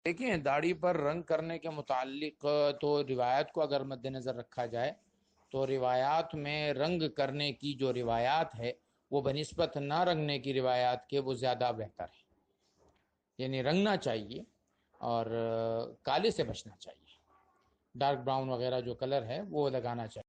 देखिए, दाढ़ी पर रंग करने के मुतालिक तो रिवायत को अगर मद्देनजर रखा जाए तो रिवायात में रंग करने की जो रिवायात है वो बनिस्बत ना रंगने की रिवायात के वो ज्यादा बेहतर है। यानी रंगना चाहिए और काले से बचना चाहिए। डार्क ब्राउन वगैरह जो कलर है वो लगाना चाहिए।